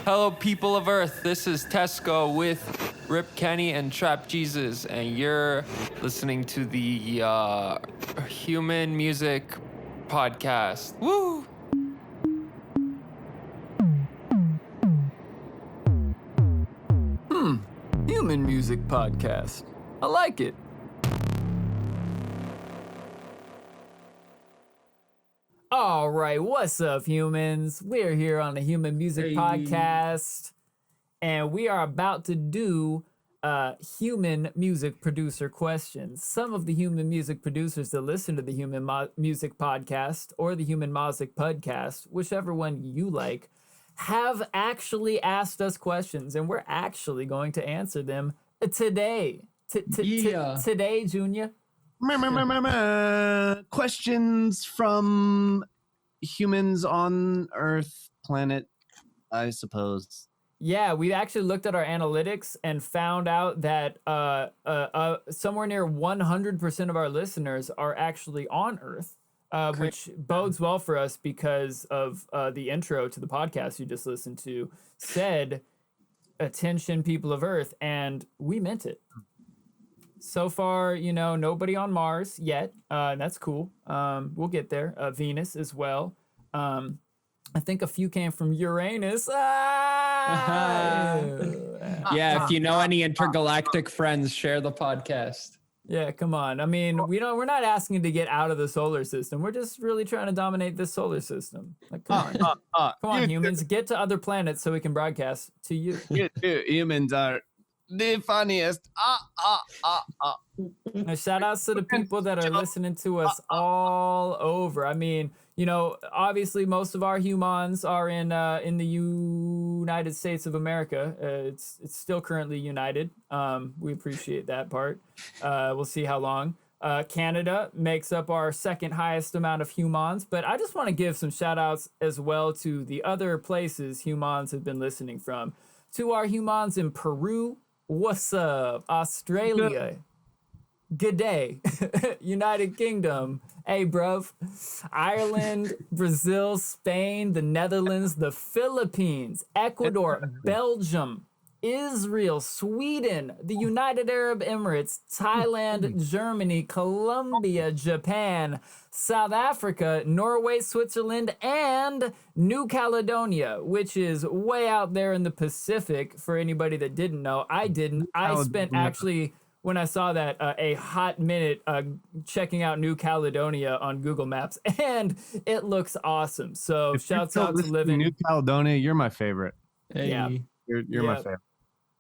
Hello, people of Earth. This is Tesco with Rip Kenny and Trap Jesus, and you're listening to the Human Music Podcast. Woo! Human Music Podcast. I like it. All right, what's up, humans? We're here on the Human Music Podcast, and we are about to do human music producer questions. Some of the human music producers that listen to the Human Music Podcast or the Human Music Podcast, whichever one you like, have actually asked us questions, and we're actually going to answer them today. Today, Junior. Questions from humans on Earth, planet, I suppose. Yeah, we actually looked at our analytics and found out that somewhere near 100% of our listeners are actually on Earth, which bodes well for us because of the intro to the podcast you just listened to said, "Attention, people of Earth," and we meant it. So far, nobody on Mars yet. That's cool. We'll get there. Venus as well. I think a few came from Uranus. Yeah, if you know any intergalactic friends, share the podcast. Yeah, come on. I mean, we're not asking to get out of the solar system. We're just really trying to dominate this solar system. Like, come on, humans, get to other planets so we can broadcast to you. Humans are the funniest. Now, shout outs to the people that are listening to us all over. I mean, obviously most of our humans are in the United States of America. It's still currently united. We appreciate that part. We'll see how long. Canada makes up our second highest amount of humans, but I just want to give some shout outs as well to the other places humans have been listening from. To our humans in Peru, what's up? Australia, good day. United Kingdom, hey bruv. Ireland, Brazil, Spain, the Netherlands, the Philippines, Ecuador, Belgium, Israel, Sweden, the United Arab Emirates, Thailand, Germany, Colombia, Japan, South Africa, Norway, Switzerland, and New Caledonia, which is way out there in the Pacific for anybody that didn't know. I didn't. I spent actually, when I saw that, a hot minute checking out New Caledonia on Google Maps, and it looks awesome. So shouts out to living New Caledonia. You're my favorite. Hey. Yeah. You're my favorite.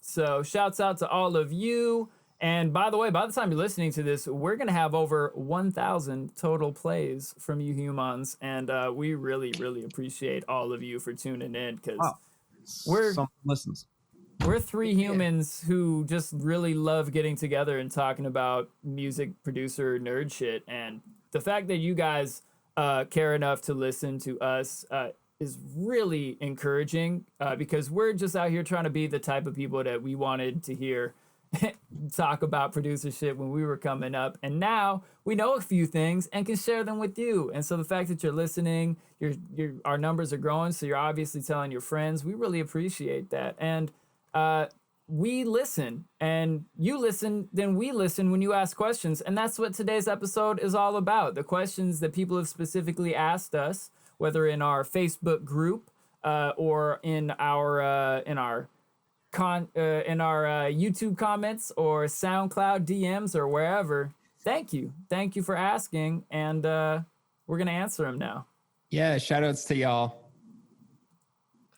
So shouts out to all of you. And by the way, by the time you're listening to this, we're going to have over 1,000 total plays from you humans. And we really, really appreciate all of you for tuning in because we're three humans who just really love getting together and talking about music producer nerd shit. And the fact that you guys care enough to listen to us is really encouraging because we're just out here trying to be the type of people that we wanted to hear talk about producer shit when we were coming up. And now we know a few things and can share them with you. And so the fact that you're listening, our numbers are growing, so you're obviously telling your friends. We really appreciate that. And we listen, and you listen, then we listen when you ask questions. And that's what today's episode is all about. The questions that people have specifically asked us, whether in our Facebook group or in our YouTube comments or SoundCloud DMs or wherever. Thank you for asking, and we're gonna answer them now. Yeah, shout outs to y'all.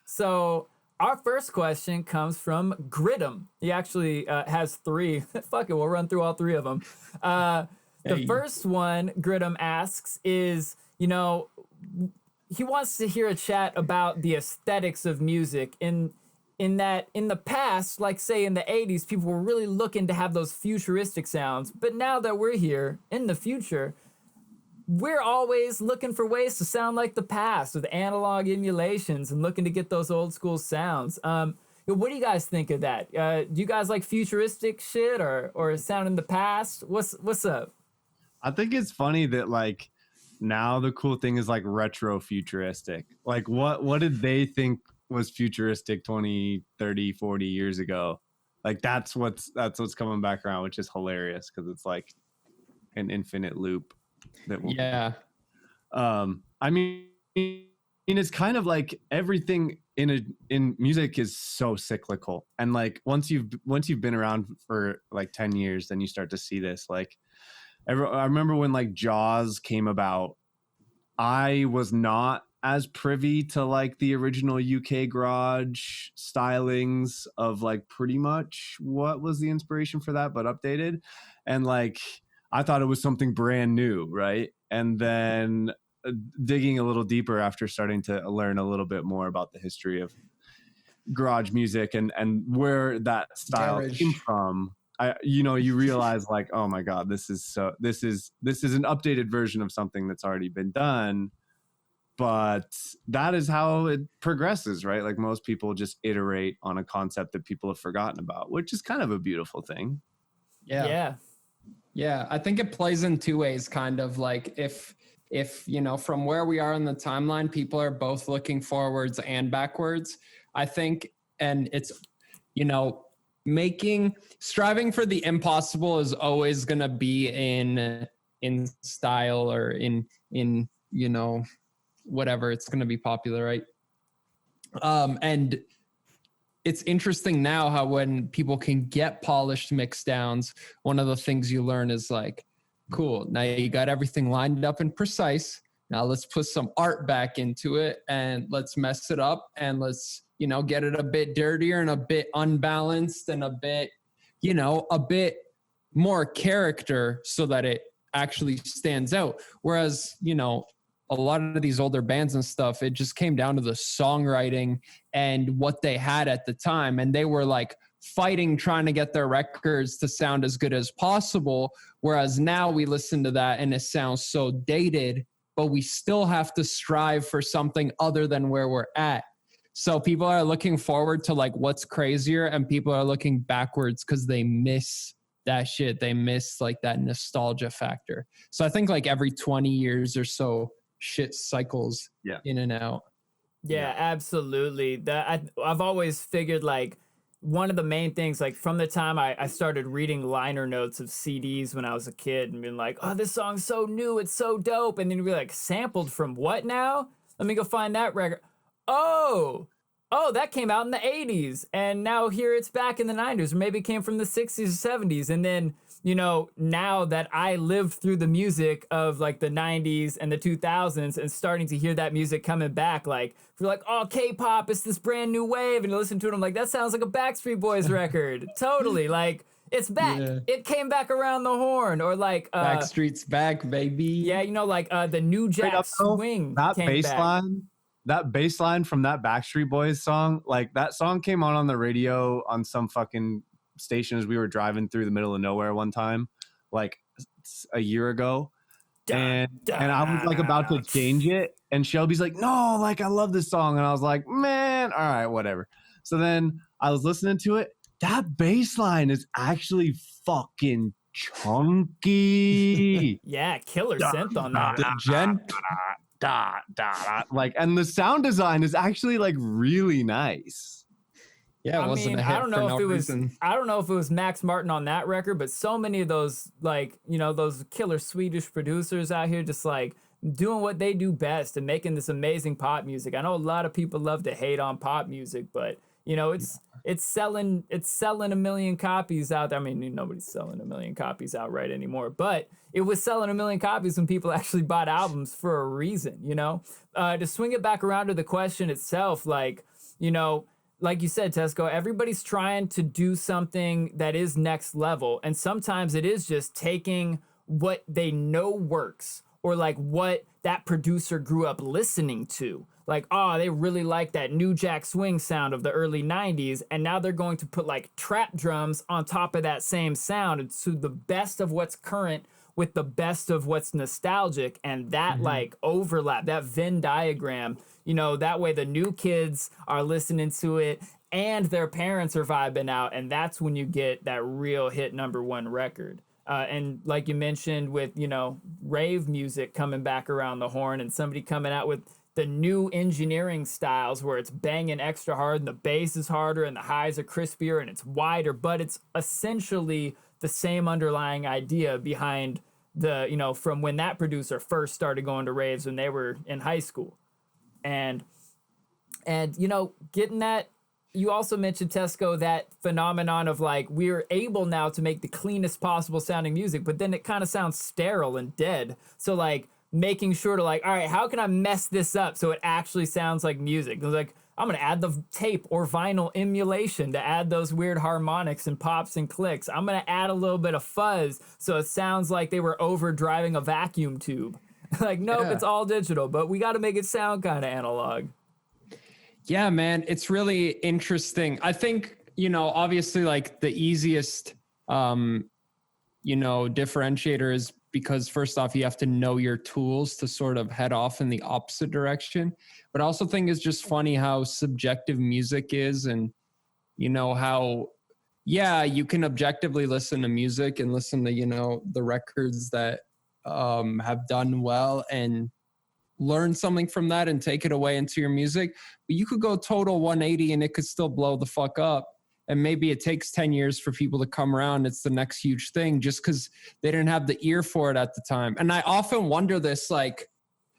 So our first question comes from Grittim. He actually has three. Fuck it, we'll run through all three of them. The first one Grittim asks is, he wants to hear a chat about the aesthetics of music in that in the past, like say in the 80s, people were really looking to have those futuristic sounds. But now that we're here in the future, we're always looking for ways to sound like the past with analog emulations and looking to get those old school sounds. What do you guys think of that? Do you guys like futuristic shit or sound in the past? What's up? I think it's funny that now the cool thing is retro futuristic. What did they think was futuristic 20, 30, 40 years ago. Like that's what's coming back around, which is hilarious because it's like an infinite loop that will Yeah. I mean it's kind of like everything in music is so cyclical, and like once you've been around for like 10 years, then you start to see this. Like I remember when like Jaws came about, I was not as privy to like the original UK garage stylings of like pretty much what was the inspiration for that, but updated. And like, I thought it was something brand new. Right. And then digging a little deeper after starting to learn a little bit more about the history of garage music and where that style Garage. came from, you realize like, oh my God, this is an updated version of something that's already been done. But that is how it progresses, right? Like most people just iterate on a concept that people have forgotten about, which is kind of a beautiful thing. Yeah. I think it plays in two ways, kind of like if from where we are in the timeline, people are both looking forwards and backwards, I think, and it's, striving for the impossible is always going to be in style or in whatever, it's going to be popular, right? And it's interesting now how when people can get polished mix downs, one of the things you learn is like, cool, now you got everything lined up and precise. Now let's put some art back into it and let's mess it up and let's, get it a bit dirtier and a bit unbalanced and a bit more character so that it actually stands out. Whereas, a lot of these older bands and stuff, it just came down to the songwriting and what they had at the time. And they were like fighting, trying to get their records to sound as good as possible. Whereas now we listen to that and it sounds so dated, but we still have to strive for something other than where we're at. So people are looking forward to like what's crazier, and people are looking backwards because they miss that shit. They miss like that nostalgia factor. So I think like every 20 years or so, shit cycles in and out. Yeah, absolutely. I've always figured like one of the main things, like from the time I started reading liner notes of CDs when I was a kid and being like, oh, this song's so new, it's so dope. And then you'd be like, sampled from what now? Let me go find that record. Oh, that came out in the 80s. And now here it's back in the 90s, or maybe it came from the 60s or 70s. And then, now that I lived through the music of like the 90s and the 2000s and starting to hear that music coming back, like, if you're like, oh, K-pop, it's this brand new wave. And you listen to it, I'm like, that sounds like a Backstreet Boys record. Totally. Like, it's back. Yeah. It came back around the horn. Or like Backstreet's back, baby. Yeah, like the New Jack Swing. That came bass back. line. That bass line from that Backstreet Boys song, like that song came on the radio on some fucking station as we were driving through the middle of nowhere one time, like a year ago. And I was like about to change it. And Shelby's like, no, like I love this song. And I was like, man, all right, whatever. So then I was listening to it. That bass line is actually fucking chunky. Yeah, killer synth on that. The gent. Like, and the sound design is actually like really nice. Yeah, it wasn't a hit I don't know for if no it was. reason. I don't know if it was Max Martin on that record, but so many of those, like, those killer Swedish producers out here, just like doing what they do best and making this amazing pop music. I know a lot of people love to hate on pop music, but it's selling a million copies out there. I mean, nobody's selling a million copies outright anymore, but it was selling a million copies when people actually bought albums for a reason. To swing it back around to the question itself, like you said, Tesco, everybody's trying to do something that is next level. And sometimes it is just taking what they know works, or like what that producer grew up listening to. Like, oh, they really like that New Jack Swing sound of the early 90s. And now they're going to put like trap drums on top of that same sound. And so the best of what's current with the best of what's nostalgic. And that like overlap, that Venn diagram, that way the new kids are listening to it and their parents are vibing out. And that's when you get that real hit #1 record. And like you mentioned with, rave music coming back around the horn and somebody coming out with the new engineering styles where it's banging extra hard and the bass is harder and the highs are crispier and it's wider, but it's essentially the same underlying idea behind the, you know, from when that producer first started going to raves when they were in high school. And you know, getting that, you also mentioned, Tesco, that phenomenon of like, we're able now to make the cleanest possible sounding music, but then it kind of sounds sterile and dead. So like making sure to like, all right, how can I mess this up so it actually sounds like music? It was like, I'm going to add the tape or vinyl emulation to add those weird harmonics and pops and clicks. I'm going to add a little bit of fuzz so it sounds like they were overdriving a vacuum tube. Like, nope, it's all digital, but we got to make it sound kind of analog. Yeah, man, it's really interesting. I think, you know, obviously like the easiest, you know, differentiator is because first off, you have to know your tools to sort of head off in the opposite direction. But I also think it's just funny how subjective music is, and, you know, how, yeah, you can objectively listen to music and listen to, you know, the records that have done well and learn something from that and take it away into your music. But you could go total 180 and it could still blow the fuck up. And maybe it takes 10 years for people to come around. It's the next huge thing just because they didn't have the ear for it at the time. And I often wonder this, like,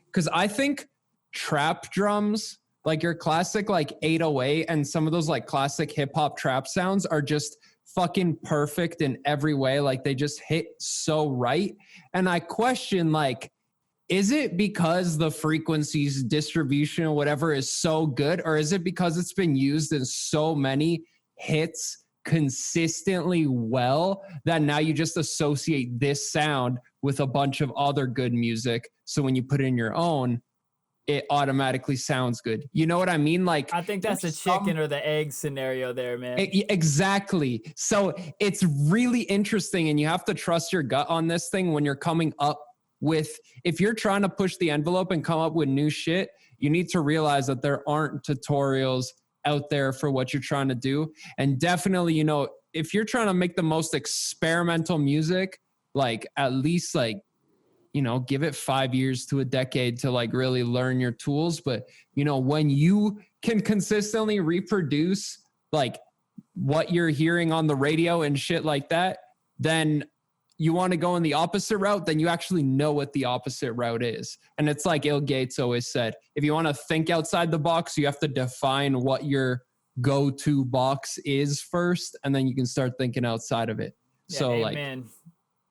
because I think trap drums, like your classic like 808 and some of those like classic hip hop trap sounds are just fucking perfect in every way. Like they just hit so right. And I question, like, is it because the frequencies distribution or whatever is so good, or is it because it's been used in so many hits consistently well that now you just associate this sound with a bunch of other good music, so when you put it in your own, it automatically sounds good? You know what I mean? Like, I think that's the chicken or the egg scenario there, man. Exactly. So it's really interesting, and you have to trust your gut on this thing when you're coming up with, if you're trying to push the envelope and come up with new shit, you need to realize that there aren't tutorials out there for what you're trying to do. And definitely, you know, if you're trying to make the most experimental music, like at least like, you know, give it 5 years to a decade to like really learn your tools. But, you know, when you can consistently reproduce like what you're hearing on the radio and shit like that, then you want to go in the opposite route, then you actually know what the opposite route is. And it's like Il Gates always said, if you want to think outside the box, you have to define what your go-to box is first, and then you can start thinking outside of it. Yeah, so amen. Like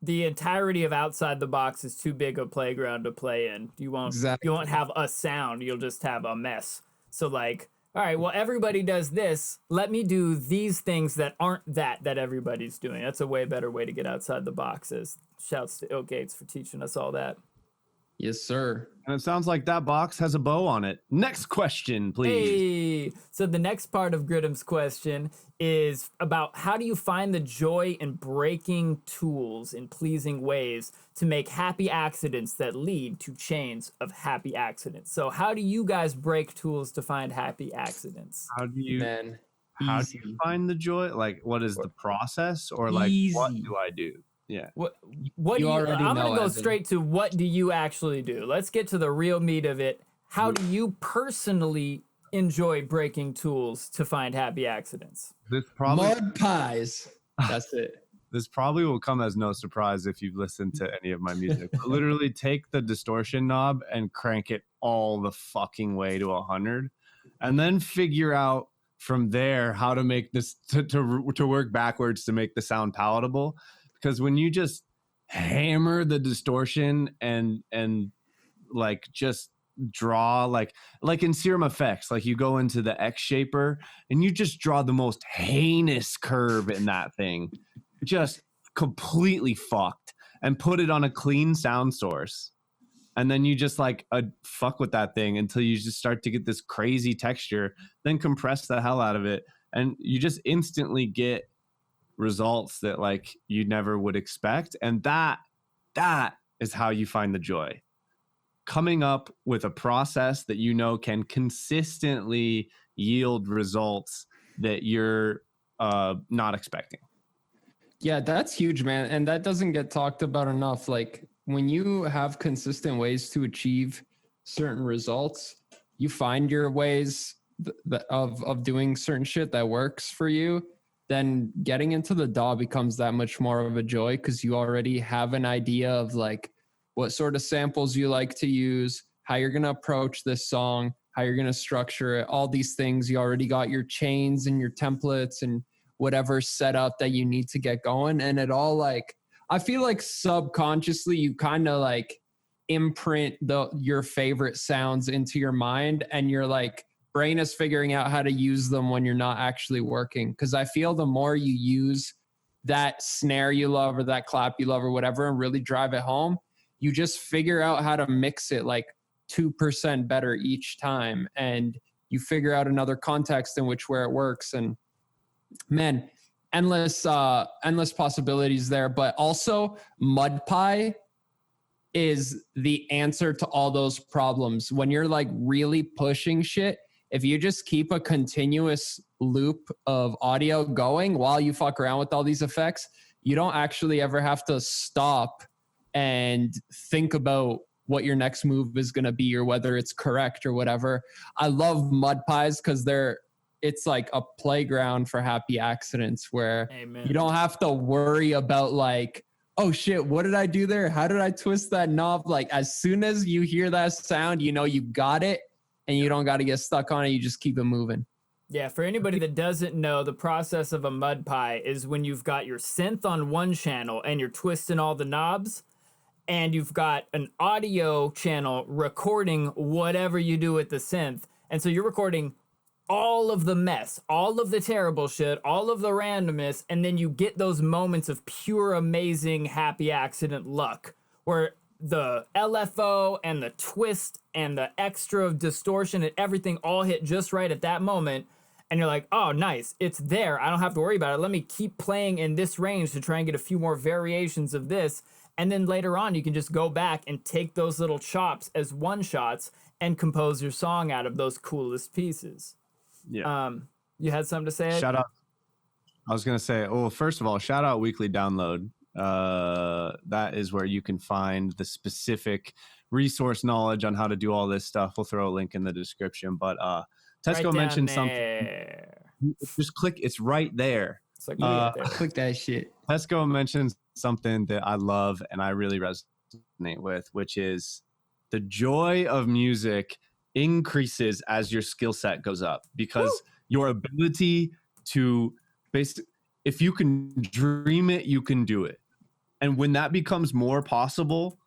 the entirety of outside the box is too big a playground to play in. You won't have a sound, you'll just have a mess. So like, all right, well, everybody does this. Let me do these things that aren't that everybody's doing. That's a way better way to get outside the boxes. Shouts to Il Gates for teaching us all that. Yes, sir. And it sounds like that box has a bow on it. Next question, please. Hey, so the next part of Grittim's question is about how do you find the joy in breaking tools in pleasing ways to make happy accidents that lead to chains of happy accidents? So how do you guys break tools to find happy accidents? How do you Easy. find the joy? Like, what is the process, or like what do I do? Yeah. What do you, I'm going to go straight to what do you actually do? Let's get to the real meat of it. How do you personally enjoy breaking tools to find happy accidents? This probably mud pies. That's it. This probably will come as no surprise if you've listened to any of my music. Literally take the distortion knob and crank it all the fucking way to 100, and then figure out from there how to make this to work backwards to make the sound palatable. Because when you just hammer the distortion and like just draw like in Serum Effects, like you go into the X shaper and you just draw the most heinous curve in that thing, just completely fucked, and put it on a clean sound source. And then you just like fuck with that thing until you just start to get this crazy texture, then compress the hell out of it. And you just instantly get results that like you never would expect. And that is how you find the joy. Coming up with a process that you know can consistently yield results that you're not expecting. Yeah, that's huge, man. And that doesn't get talked about enough. Like when you have consistent ways to achieve certain results, you find your ways of doing certain shit that works for you, then getting into the DAW becomes that much more of a joy, because you already have an idea of like what sort of samples you like to use, how you're going to approach this song, how you're going to structure it, all these things. You already got your chains and your templates and whatever set up that you need to get going. And it all like, I feel like subconsciously you kind of like imprint your favorite sounds into your mind, and your like brain is figuring out how to use them when you're not actually working. Because I feel the more you use that snare you love or that clap you love or whatever and really drive it home, you just figure out how to mix it like 2% better each time, and you figure out another context in which where it works. And man, endless possibilities there. But also MudPie is the answer to all those problems. When you're like really pushing shit, if you just keep a continuous loop of audio going while you fuck around with all these effects, you don't actually ever have to stop and think about what your next move is going to be or whether it's correct or whatever. I love MudPies because it's like a playground for happy accidents where Amen. You don't have to worry about like, oh shit, what did I do there? How did I twist that knob? Like as soon as you hear that sound, you know you got it, and you don't got to get stuck on it. You just keep it moving. Yeah, for anybody that doesn't know, the process of a mud pie is when you've got your synth on one channel and you're twisting all the knobs, and you've got an audio channel recording whatever you do with the synth. And so you're recording all of the mess, all of the terrible shit, all of the randomness, and then you get those moments of pure, amazing, happy accident luck where the LFO and the twist and the extra distortion and everything all hit just right at that moment. And you're like, oh, nice, it's there. I don't have to worry about it. Let me keep playing in this range to try and get a few more variations of this. And then later on, you can just go back and take those little chops as one shots and compose your song out of those coolest pieces. Yeah. You had something to say? Shout out. I was going to say, oh, first of all, shout out Weekly Download. That is where you can find the specific resource knowledge on how to do all this stuff. We'll throw a link in the description, but Tesco right mentioned there. something. Just click. It's right there. It's like, right there. Click that shit. Tesco mentioned something that I love and I really resonate with, which is the joy of music increases as your skill set goes up, because your ability to if you can dream it, you can do it. And when that becomes more possible,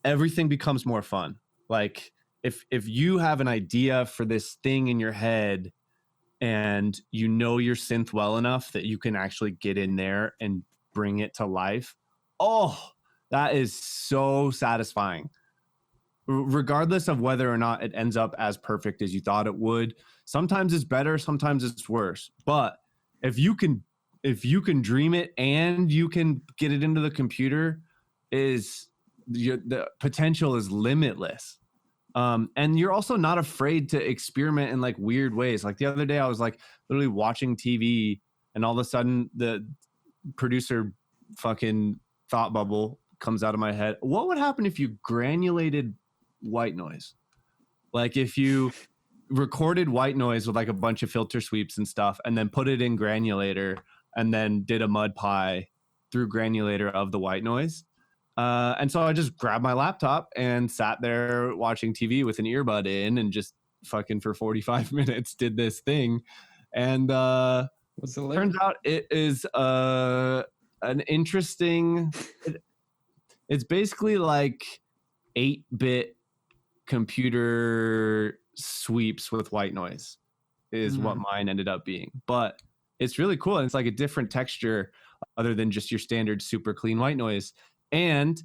everything becomes more fun. Like if you have an idea for this thing in your head and you know your synth well enough that you can actually get in there and bring it to life, oh, that is so satisfying. Regardless of whether or not it ends up as perfect as you thought it would. Sometimes it's better, sometimes it's worse. But if you can dream it and you can get it into the computer, the potential is limitless. And you're also not afraid to experiment in like weird ways. Like the other day I was like literally watching TV and all of a sudden the producer fucking thought bubble comes out of my head. What would happen if you granulated white noise? Like if you recorded white noise with like a bunch of filter sweeps and stuff and then put it in granulator and then did a mud pie through granulator of the white noise. And so I just grabbed my laptop and sat there watching TV with an earbud in and just fucking for 45 minutes did this thing. And turns out it is an interesting, it's basically like 8-bit computer sweeps with white noise is what mine ended up being. But it's really cool. And it's like a different texture other than just your standard super clean white noise. And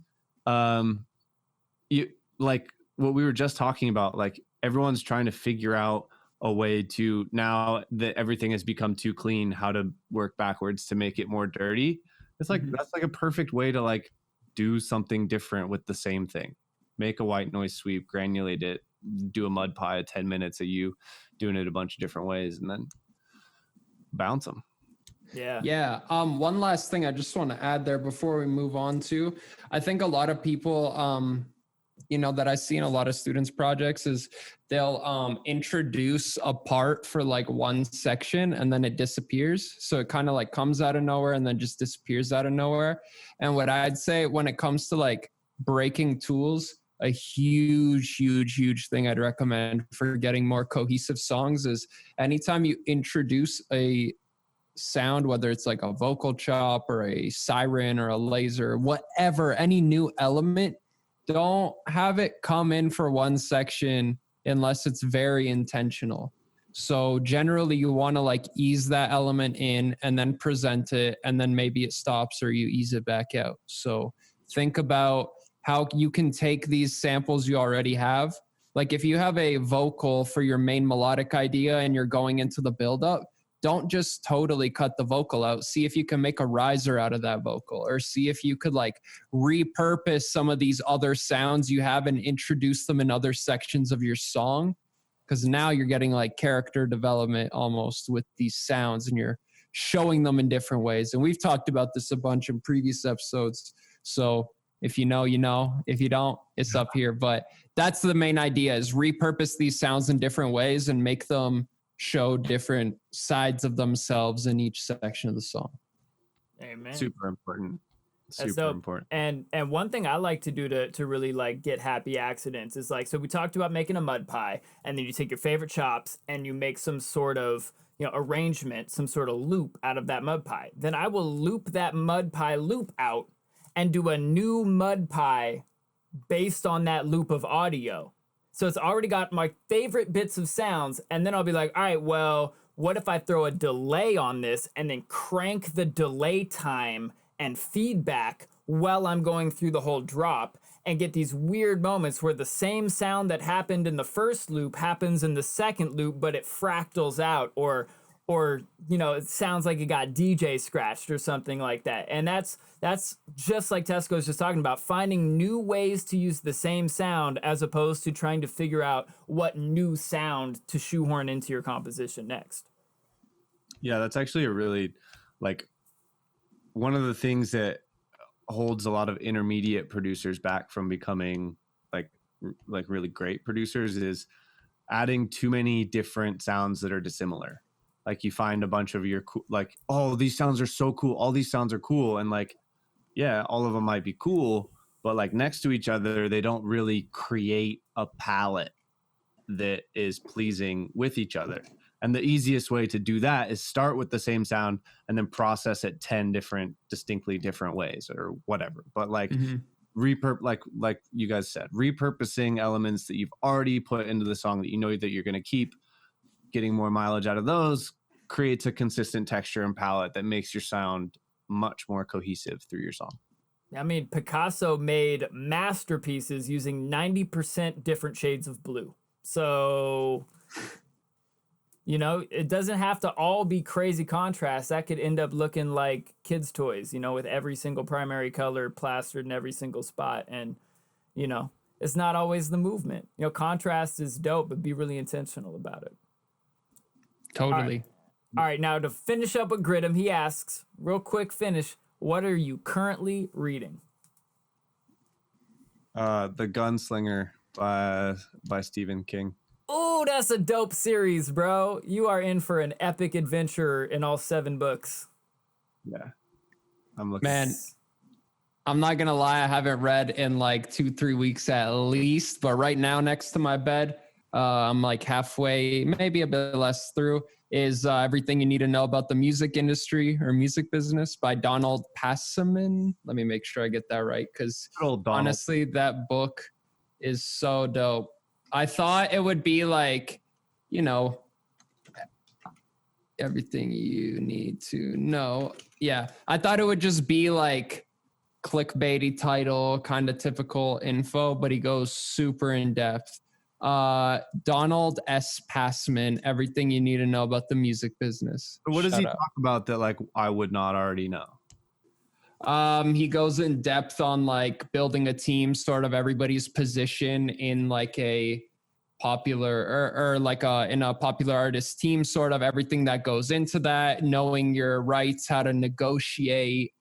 you like what we were just talking about, like everyone's trying to figure out a way to, now that everything has become too clean, how to work backwards to make it more dirty. It's like that's like a perfect way to like do something different with the same thing. Make a white noise sweep, granulate it, do a mud pie at 10 minutes of you doing it a bunch of different ways, and then bounce them. Yeah. One last thing I just want to add there before we move on to, I think a lot of people that I see in a lot of students' projects is they'll introduce a part for like one section and then it disappears. So it kind of like comes out of nowhere and then just disappears out of nowhere. And what I'd say when it comes to like breaking tools, a huge thing I'd recommend for getting more cohesive songs is anytime you introduce a sound, whether it's like a vocal chop or a siren or a laser, whatever, any new element, don't have it come in for one section unless it's very intentional. So generally you want to like ease that element in and then present it, and then maybe it stops or you ease it back out. So think about how you can take these samples you already have. Like if you have a vocal for your main melodic idea and you're going into the buildup, don't just totally cut the vocal out. See if you can make a riser out of that vocal, or see if you could like repurpose some of these other sounds you have and introduce them in other sections of your song. Because now you're getting like character development almost with these sounds and you're showing them in different ways. And we've talked about this a bunch in previous episodes. So if you know, you know. If you don't, it's up here. But that's the main idea, is repurpose these sounds in different ways and make them show different sides of themselves in each section of the song. Amen. Super important. That's Super dope. important. And one thing I like to do to really like get happy accidents is like, so we talked about making a mud pie, and then you take your favorite chops and you make some sort of, arrangement, some sort of loop out of that mud pie. Then I will loop that mud pie loop out and do a new mud pie based on that loop of audio. So it's already got my favorite bits of sounds, and then I'll be like, all right, well, what if I throw a delay on this and then crank the delay time and feedback while I'm going through the whole drop, and get these weird moments where the same sound that happened in the first loop happens in the second loop, but it fractals out, or it sounds like it got DJ scratched or something like that. And that's just like Tesco was just talking about, finding new ways to use the same sound as opposed to trying to figure out what new sound to shoehorn into your composition next. Yeah, that's actually a really, like, one of the things that holds a lot of intermediate producers back from becoming like really great producers is adding too many different sounds that are dissimilar. Like you find a bunch of your like, oh, these sounds are so cool. All these sounds are cool. And like, yeah, all of them might be cool, but like next to each other, they don't really create a palette that is pleasing with each other. And the easiest way to do that is start with the same sound and then process it 10 different, distinctly different ways or whatever. But like like you guys said, repurposing elements that you've already put into the song that you know that you're going to keep, getting more mileage out of those creates a consistent texture and palette that makes your sound much more cohesive through your song. I mean, Picasso made masterpieces using 90% different shades of blue. So, it doesn't have to all be crazy contrast. That could end up looking like kids' toys, with every single primary color plastered in every single spot. And, it's not always the movement. Contrast is dope, but be really intentional about it. Totally. All right, now to finish up with Grittim, he asks, real quick finish, what are you currently reading? The Gunslinger by Stephen King. Oh, that's a dope series, bro. You are in for an epic adventure in all 7 books. Yeah. I'm looking. Man, I'm not going to lie. I haven't read in like 2-3 weeks at least, but right now next to my bed, I'm like halfway, maybe a bit less through, is Everything You Need to Know About the Music Industry or Music Business by Donald Passaman. Let me make sure I get that right, because honestly, that book is so dope. I thought it would be like, everything you need to know. Yeah, I thought it would just be like clickbaity title, kind of typical info, but he goes super in depth. Donald S. Passman, Everything You Need to Know About the Music Business. What does he talk about that like I would not already know? He goes in depth on like building a team, sort of everybody's position in like a popular or like in a popular artist team, sort of everything that goes into that, knowing your rights, how to negotiate,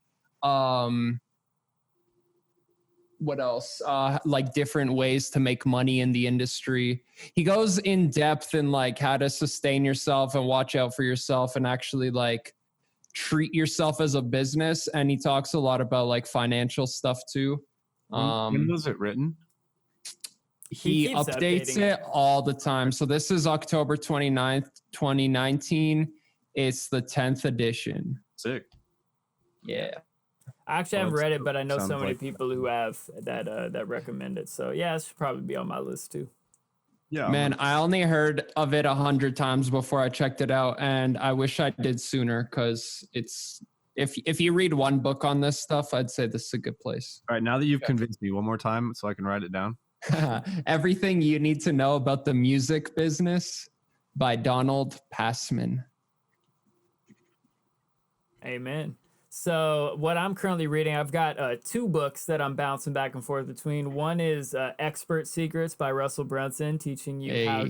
what else? Like different ways to make money in the industry. He goes in depth in like how to sustain yourself and watch out for yourself and actually like treat yourself as a business. And he talks a lot about like financial stuff too. When was it written? He keeps updates updating it all the time. So this is October 29th, 2019. It's the 10th edition. Sick. Yeah. I actually haven't Well, read it, but I know so sounds many like- people who have that recommend it. So yeah, it should probably be on my list too. Yeah, Man, I only heard of it 100 times before I checked it out, and I wish I did sooner because it's if you read one book on this stuff, I'd say this is a good place. All right, now that you've convinced me, one more time so I can write it down. Everything You Need to Know About the Music Business by Donald Passman. Amen. So what I'm currently reading, I've got 2 books that I'm bouncing back and forth between. One is Expert Secrets by Russell Brunson, teaching you how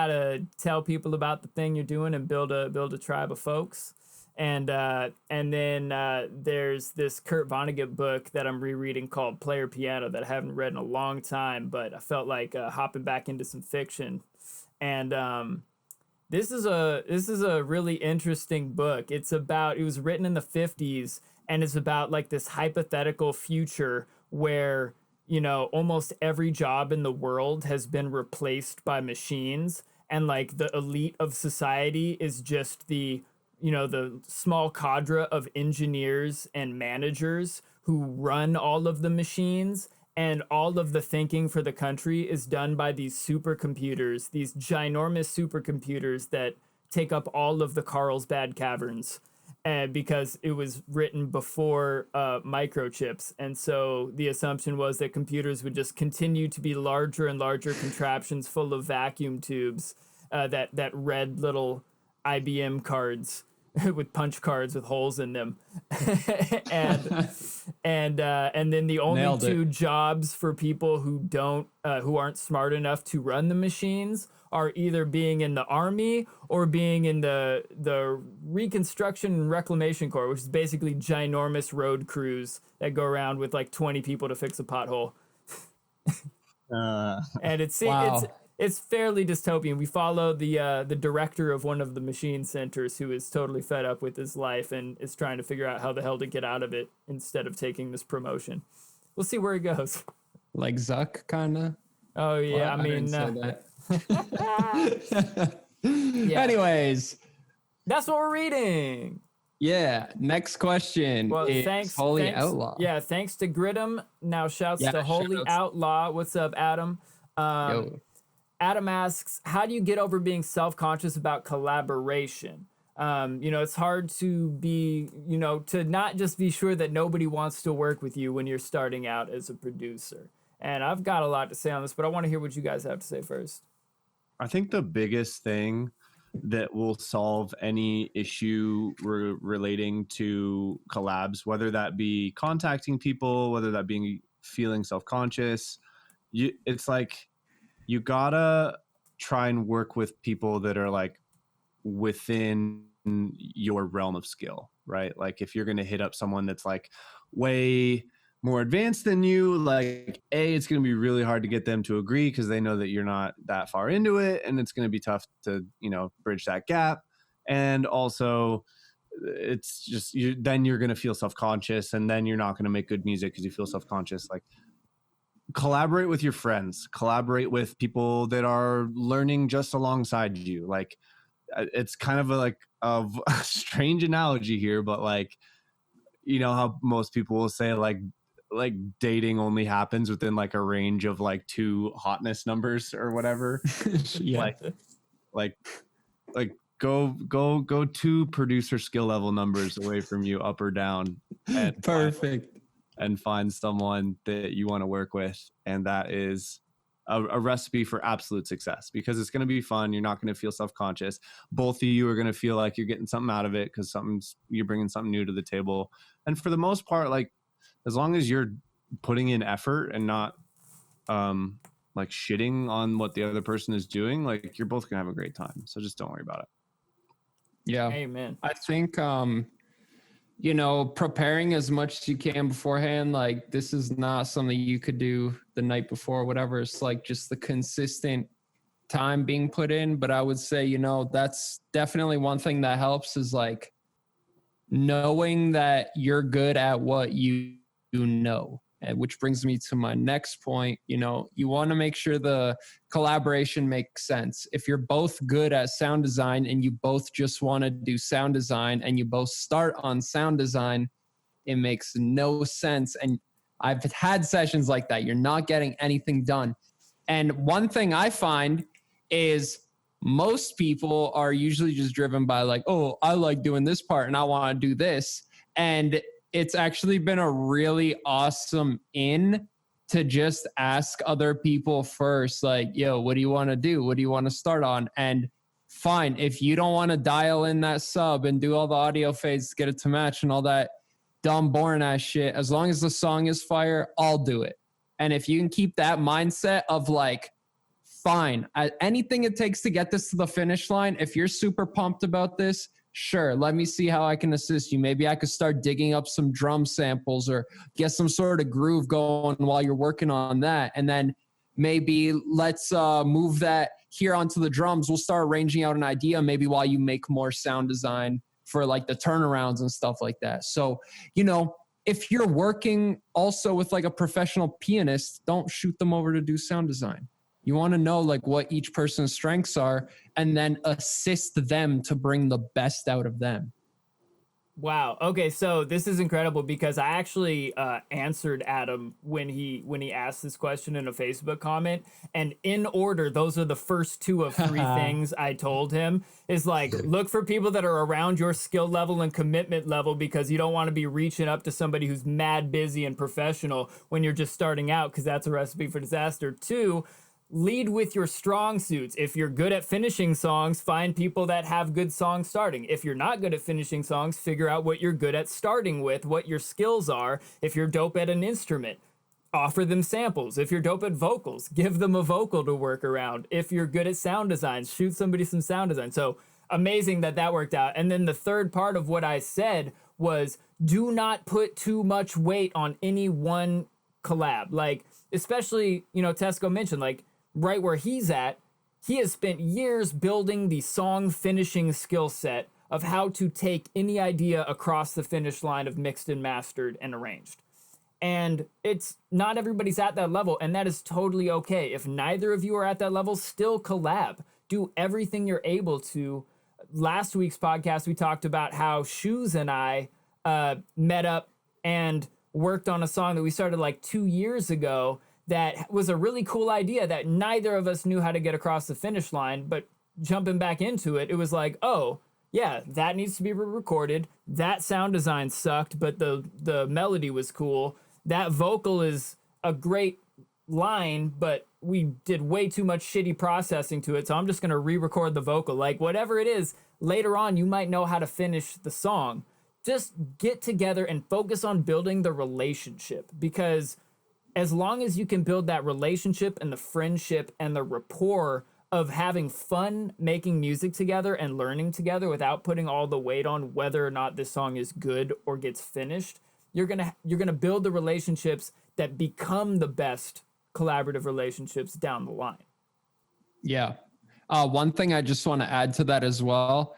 to tell people about the thing you're doing and build a tribe of folks. And then there's this Kurt Vonnegut book that I'm rereading called Player Piano that I haven't read in a long time, but I felt like hopping back into some fiction. And this is a really interesting book. It was written in the 50s, and it's about like this hypothetical future where, you know, almost every job in the world has been replaced by machines, and like the elite of society is just the small cadre of engineers and managers who run all of the machines, and all of the thinking for the country is done by these supercomputers, these ginormous supercomputers that take up all of the Carlsbad caverns, because it was written before microchips. And so the assumption was that computers would just continue to be larger and larger contraptions full of vacuum tubes that read little IBM cards with punch cards with holes in them. and then the only Nailed it. 2 jobs for people who aren't smart enough to run the machines are either being in the army or being in the Reconstruction and Reclamation Corps, which is basically ginormous road crews that go around with like 20 people to fix a pothole. And Wow. it's fairly dystopian. We follow the director of one of the machine centers who is totally fed up with his life and is trying to figure out how the hell to get out of it instead of taking this promotion. We'll see where he goes. Like Zuck, kind of. Oh yeah, Well, I mean, didn't say that. yeah. Anyways, That's what we're reading. yeah. Next question Well, is thanks, Holy thanks, Outlaw. Yeah, thanks to Grittim. Now shouts Yeah, to Holy shouts. Outlaw. What's up, Adam? Yo. Adam asks, how do you get over being self-conscious about collaboration? It's hard to be, to not just be sure that nobody wants to work with you when you're starting out as a producer. And I've got a lot to say on this, but I want to hear what you guys have to say first. I think the biggest thing that will solve any issue relating to collabs, whether that be contacting people, whether that being feeling self-conscious, it's like you gotta try and work with people that are like within your realm of skill, right? Like if you're gonna hit up someone that's like way more advanced than you, like it's going to be really hard to get them to agree because they know that you're not that far into it, and it's going to be tough to bridge that gap. And also it's just then you're going to feel self-conscious, and then you're not going to make good music because you feel self-conscious. Like collaborate with your friends, collaborate with people that are learning just alongside you. Like it's kind of a strange analogy here, but like how most people will say like dating only happens within like a range of like 2 hotness numbers or whatever. Yeah. like go 2 producer skill level numbers away from you, up or down, and Perfect. find someone that you want to work with. And that is a recipe for absolute success, because it's going to be fun. You're not going to feel self-conscious. Both of you are going to feel like you're getting something out of it because you're bringing something new to the table. And for the most part, like as long as you're putting in effort and not like shitting on what the other person is doing, like you're both gonna have a great time. So just don't worry about it. Yeah. Amen. I think you know, preparing as much as you can beforehand. Like, this is not something you could do the night before or whatever. It's like just the consistent time being put in. But I would say, you know, that's definitely one thing that helps, is like knowing that you're good at what you know. And which brings me to my next point. You know, you want to make sure the collaboration makes sense. If you're both good at sound design and you both just want to do sound design and you both start on sound design, it makes no sense. And I've had sessions like that. You're not getting anything done. And one thing I find is most people are usually just driven by like, oh, I like doing this part and I want to do this. And it's actually been a really awesome to just ask other people first, like, yo, what do you want to do? What do you want to start on? And fine, if you don't want to dial in that sub and do all the audio fades, get it to match and all that dumb, boring ass shit, as long as the song is fire, I'll do it. And if you can keep that mindset of like, fine, anything it takes to get this to the finish line, if you're super pumped about this, sure, let me see how I can assist you. Maybe I could start digging up some drum samples or get some sort of groove going while you're working on that. And then maybe let's move that here onto the drums. We'll start arranging out an idea maybe while you make more sound design for like the turnarounds and stuff like that. So, you know, if you're working also with like a professional pianist, don't shoot them over to do sound design. You want to know like what each person's strengths are and then assist them to bring the best out of them. Wow. Okay, so this is incredible because I actually answered Adam when he asked this question in a Facebook comment, and in order, those are the first two of three things I told him. Is like, look for people that are around your skill level and commitment level, because you don't want to be reaching up to somebody who's mad busy and professional when you're just starting out, because that's a recipe for disaster. Two, lead with your strong suits. If you're good at finishing songs, find people that have good songs starting. If you're not good at finishing songs, figure out what you're good at starting with, what your skills are. If you're dope at an instrument, offer them samples. If you're dope at vocals, give them a vocal to work around. If you're good at sound design, shoot somebody some sound design. So amazing that worked out. And then the third part of what I said was, do not put too much weight on any one collab. Like, especially, you know, Tesco mentioned, like, right where he's at, he has spent years building the song finishing skill set of how to take any idea across the finish line of mixed and mastered and arranged. And it's not everybody's at that level, and that is totally okay. If neither of you are at that level, still collab. Do everything you're able to. Last week's podcast, we talked about how Shoes and I met up and worked on a song that we started like 2 years ago that was a really cool idea that neither of us knew how to get across the finish line. But jumping back into it, it was like, oh, yeah, that needs to be recorded. That sound design sucked, but the melody was cool. That vocal is a great line, but we did way too much shitty processing to it, so I'm just going to re-record the vocal. Like, whatever it is, later on, you might know how to finish the song. Just get together and focus on building the relationship, because as long as you can build that relationship and the friendship and the rapport of having fun making music together and learning together without putting all the weight on whether or not this song is good or gets finished, you're gonna build the relationships that become the best collaborative relationships down the line. Yeah. One thing I just want to add to that as well.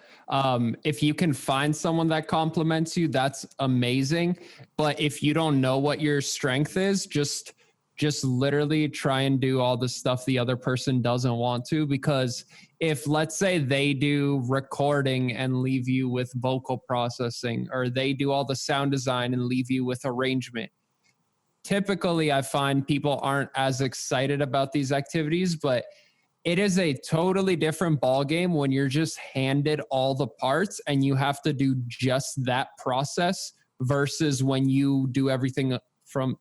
If you can find someone that compliments you, that's amazing. But if you don't know what your strength is, just literally try and do all the stuff the other person doesn't want to. Because if, let's say, they do recording and leave you with vocal processing, or they do all the sound design and leave you with arrangement, typically I find people aren't as excited about these activities. But it is a totally different ballgame when you're just handed all the parts and you have to do just that process, versus when you do everything from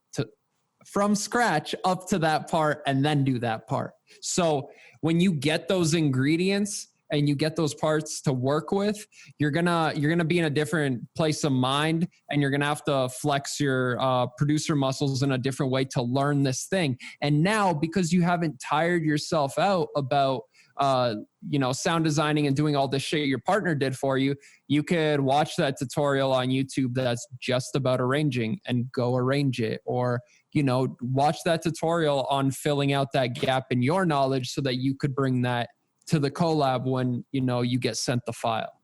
scratch up to that part and then do that part. So when you get those ingredients and you get those parts to work with, you're gonna be in a different place of mind, and you're gonna have to flex your producer muscles in a different way to learn this thing. And now, because you haven't tired yourself out about sound designing and doing all this shit your partner did for you, you could watch that tutorial on YouTube that's just about arranging and go arrange it. Or, watch that tutorial on filling out that gap in your knowledge so that you could bring that to the collab when, you get sent the file.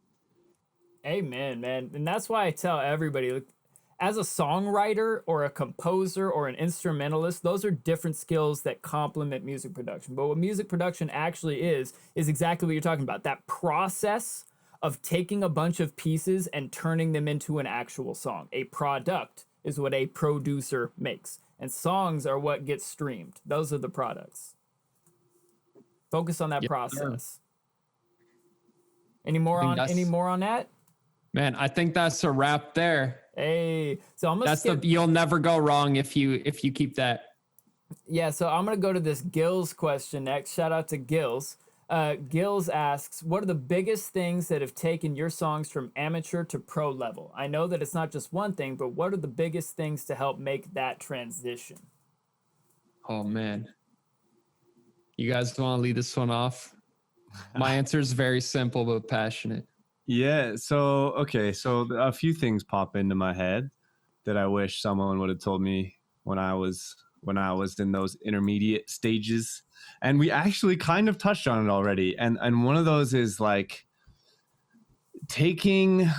Amen, man. And that's why I tell everybody, look, as a songwriter or a composer or an instrumentalist, those are different skills that complement music production. But what music production actually is exactly what you're talking about. That process of taking a bunch of pieces and turning them into an actual song. A product is what a producer makes. And songs are what gets streamed. Those are the products. Focus on that process. Any more on that? Man, I think that's a wrap there. Hey, so I'm gonna you'll never go wrong if you keep that. Yeah, so I'm gonna go to this GILZ question next. Shout out to GILZ. GILZ asks, what are the biggest things that have taken your songs from amateur to pro level? I know that it's not just one thing, but what are the biggest things to help make that transition? Oh man, you guys want to lead this one off? My answer is very simple but passionate. Yeah. So a few things pop into my head that I wish someone would have told me when I was in those intermediate stages. And we actually kind of touched on it already. And one of those is like taking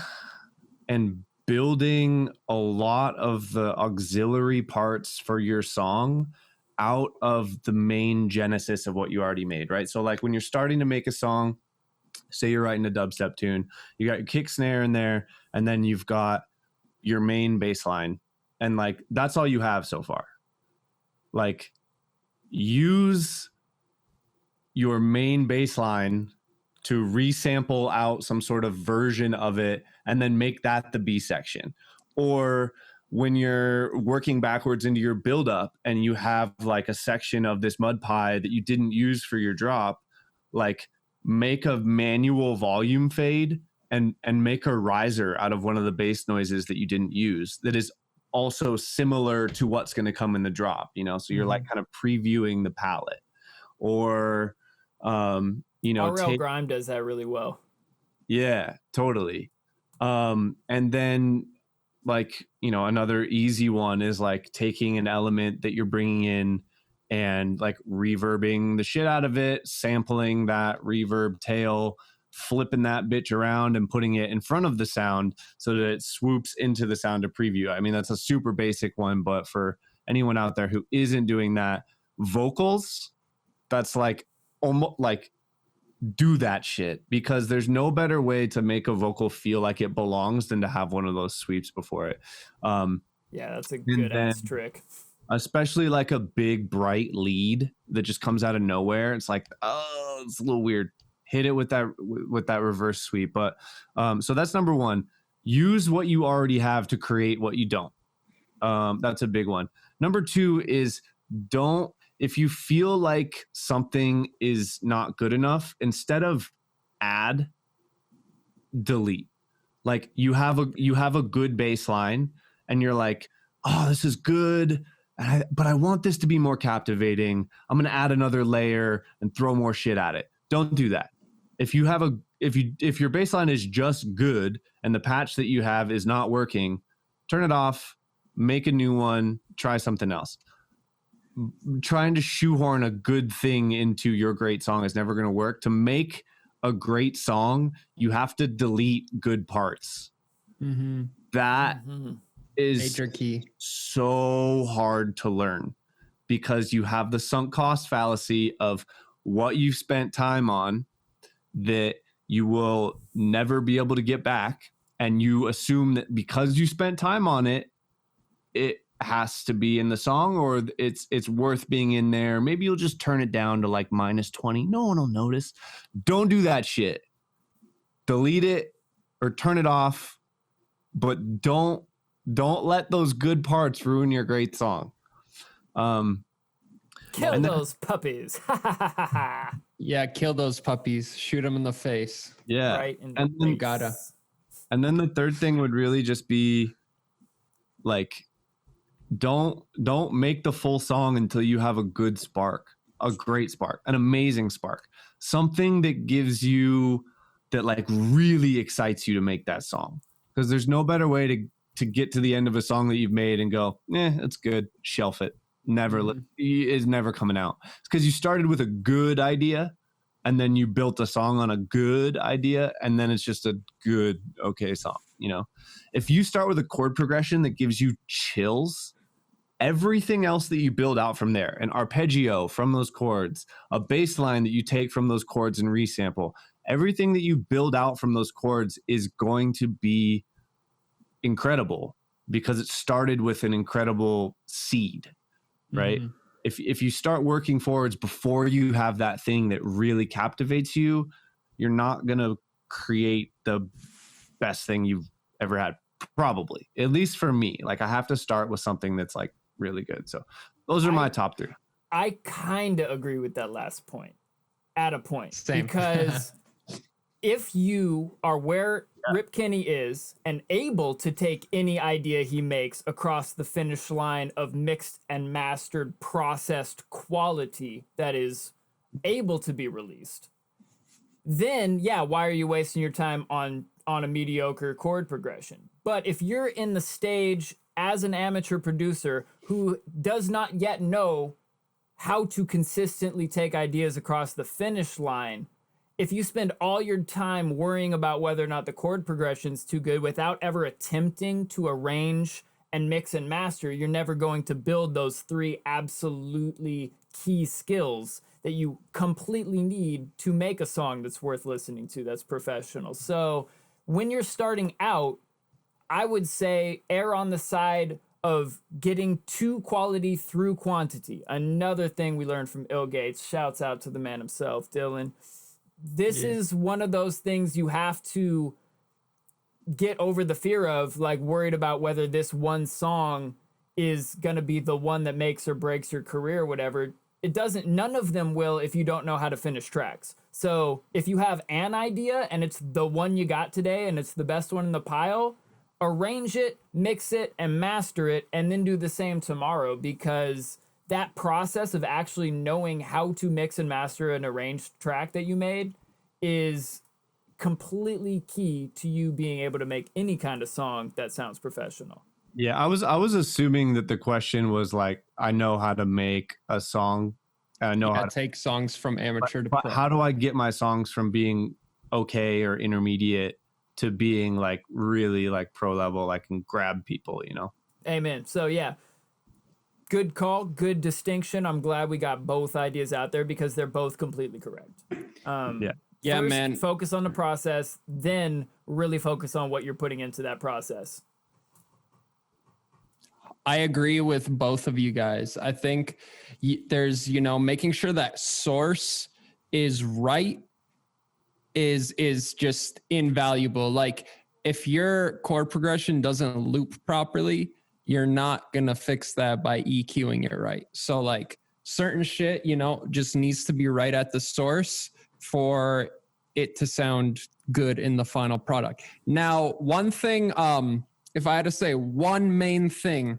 and building a lot of the auxiliary parts for your song out of the main genesis of what you already made, right? So like when you're starting to make a song, say you're writing a dubstep tune, you got your kick snare in there, and then you've got your main bass line, and like that's all you have so far. Like use your main bass line to resample out some sort of version of it and then make that the B section. Or when you're working backwards into your buildup and you have like a section of this mud pie that you didn't use for your drop, like make a manual volume fade and make a riser out of one of the bass noises that you didn't use that is also similar to what's going to come in the drop, so you're like kind of previewing the palette. Or RL Grime does that really well. Yeah, totally. And then like, another easy one is like taking an element that you're bringing in and like reverbing the shit out of it, sampling that reverb tail, flipping that bitch around and putting it in front of the sound so that it swoops into the sound of preview. I mean, that's a super basic one, but for anyone out there who isn't doing that, vocals, that's like almost like do that shit, because there's no better way to make a vocal feel like it belongs than to have one of those sweeps before it. Yeah, that's a good ass trick. Especially like a big bright lead that just comes out of nowhere. It's like, oh, it's a little weird. Hit it with that reverse sweep. But so that's number one. Use what you already have to create what you don't. That's a big one. Number two is if you feel like something is not good enough, instead of add, delete. Like you have a good bass line and you're like, oh, this is good, but I want this to be more captivating. I'm going to add another layer and throw more shit at it. Don't do that. If your bass line is just good and the patch that you have is not working, turn it off, make a new one, try something else. Trying to shoehorn a good thing into your great song is never going to work. To make a great song, you have to delete good parts. Mm-hmm. That is major key. So hard to learn because you have the sunk cost fallacy of what you've spent time on that you will never be able to get back. And you assume that because you spent time on it, it has to be in the song, or it's worth being in there. Maybe you'll just turn it down to like -20. No one will notice. Don't do that shit. Delete it or turn it off, but don't let those good parts ruin your great song. Kill those puppies. Yeah, kill those puppies. Shoot them in the face. Yeah. Right. And then the third thing would really just be like, don't make the full song until you have a good spark, a great spark, an amazing spark. something that gives you, that like really excites you to make that song. Because there's no better way to get to the end of a song that you've made and go, it's good, shelf it. Never, is never coming out. It's because you started with a good idea and then you built a song on a good idea, and then it's just a good, okay song, you know? If you start with a chord progression that gives you chills, everything else that you build out from there, an arpeggio from those chords, a bass line that you take from those chords and resample, everything that you build out from those chords is going to be incredible because it started with an incredible seed, right? Mm-hmm. If you start working forwards before you have that thing that really captivates you, you're not going to create the best thing you've ever had, probably. At least for me. Like, I have to start with something that's like really good. So those are my top 3. I kind of agree with that last point at a point. Same. Because if you are where Rip Kenny is and able to take any idea he makes across the finish line of mixed and mastered processed quality that is able to be released, then yeah, why are you wasting your time on a mediocre chord progression? But if you're in the stage as an amateur producer who does not yet know how to consistently take ideas across the finish line, if you spend all your time worrying about whether or not the chord progression's too good without ever attempting to arrange and mix and master, you're never going to build those 3 absolutely key skills that you completely need to make a song that's worth listening to, that's professional. So when you're starting out, I would say err on the side of getting to quality through quantity. Another thing we learned from Ill Gates. Shouts out to the man himself, Dylan. This is one of those things you have to get over the fear of, like worried about whether this one song is going to be the one that makes or breaks your career or whatever. It doesn't, none of them will if you don't know how to finish tracks. So if you have an idea and it's the one you got today and it's the best one in the pile, arrange it, mix it, and master it, and then do the same tomorrow, because that process of actually knowing how to mix and master an arranged track that you made is completely key to you being able to make any kind of song that sounds professional. Yeah, I was assuming that the question was like, I know how to make a song. I know how to take songs from amateur to pro. How do I get my songs from being okay or intermediate to being like really like pro level? I can grab people, you know? Amen. So yeah, good call, good distinction. I'm glad we got both ideas out there because they're both completely correct. Yeah, first, man. Focus on the process, then really focus on what you're putting into that process. I agree with both of you guys. I think there's, making sure that source is right is just invaluable. Like, if your chord progression doesn't loop properly, you're not going to fix that by EQing it right. So like certain shit, just needs to be right at the source for it to sound good in the final product. Now, one thing, if I had to say one main thing,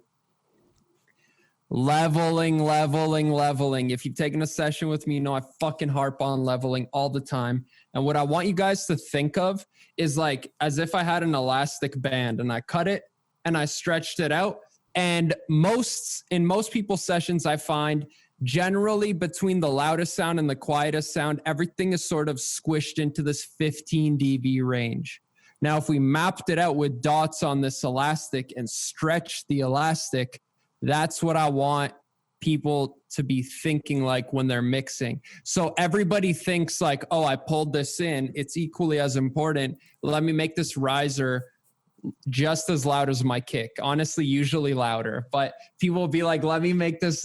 leveling. If you've taken a session with me, I fucking harp on leveling all the time. And what I want you guys to think of is like as if I had an elastic band and I cut it and I stretched it out. And in most people's sessions, I find generally between the loudest sound and the quietest sound, everything is sort of squished into this 15 dB range. Now, if we mapped it out with dots on this elastic and stretched the elastic, that's what I want people to be thinking like when they're mixing. So everybody thinks like, oh, I pulled this in. It's equally as important. Let me make this riser just as loud as my kick. Honestly, usually louder. But people will be like, let me make this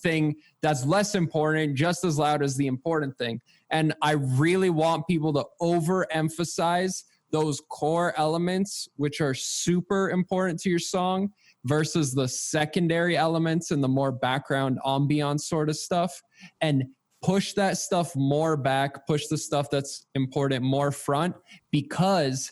thing that's less important just as loud as the important thing. And I really want people to overemphasize those core elements, which are super important to your song, versus the secondary elements and the more background ambiance sort of stuff, and push that stuff more back, push the stuff that's important more front. Because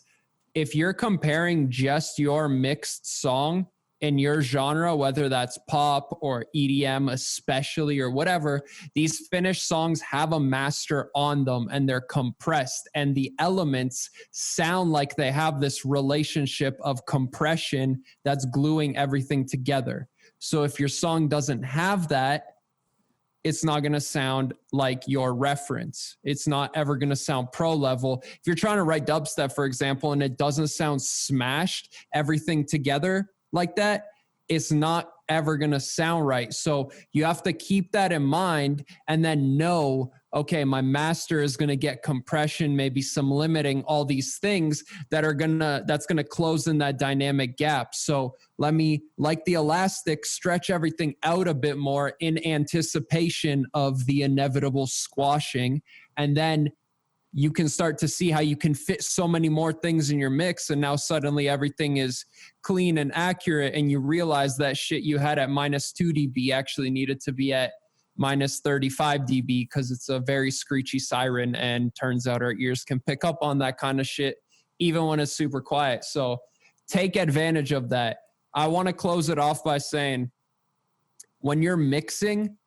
if you're comparing just your mixed song in your genre, whether that's pop or EDM especially or whatever, these finished songs have a master on them and they're compressed and the elements sound like they have this relationship of compression that's gluing everything together. So if your song doesn't have that, it's not going to sound like your reference. It's not ever going to sound pro level. If you're trying to write dubstep, for example, and it doesn't sound smashed, everything together like that, it's not ever going to sound right. So you have to keep that in mind and then know, okay, my master is going to get compression, maybe some limiting, all these things that's going to close in that dynamic gap. So let me, like the elastic, stretch everything out a bit more in anticipation of the inevitable squashing. And then you can start to see how you can fit so many more things in your mix. And now suddenly everything is clean and accurate. And you realize that shit you had at -2 dB actually needed to be at -35 dB because it's a very screechy siren. And turns out our ears can pick up on that kind of shit, even when it's super quiet. So take advantage of that. I want to close it off by saying, when you're mixing,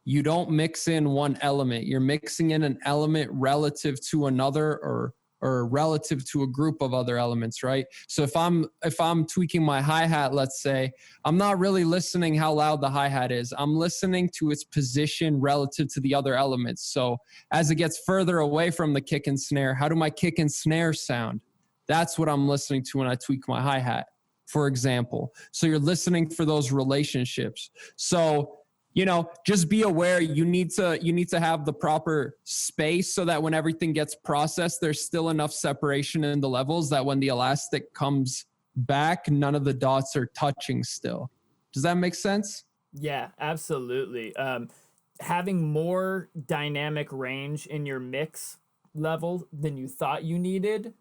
you don't mix in one element. You're mixing in an element relative to another or relative to a group of other elements, right? So if I'm tweaking my hi-hat, let's say, I'm not really listening how loud the hi-hat is. I'm listening to its position relative to the other elements. So as it gets further away from the kick and snare, how do my kick and snare sound? That's what I'm listening to when I tweak my hi-hat, for example. So you're listening for those relationships. So, you know, just be aware you need to have the proper space so that when everything gets processed, there's still enough separation in the levels that when the elastic comes back, none of the dots are touching still. Does that make sense? Yeah, absolutely. Having more dynamic range in your mix level than you thought you needed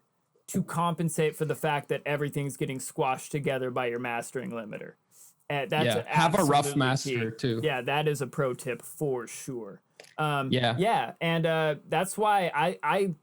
to compensate for the fact that everything's getting squashed together by your mastering limiter. Have a rough master key. too. Yeah, that is a pro tip for sure. And that's why I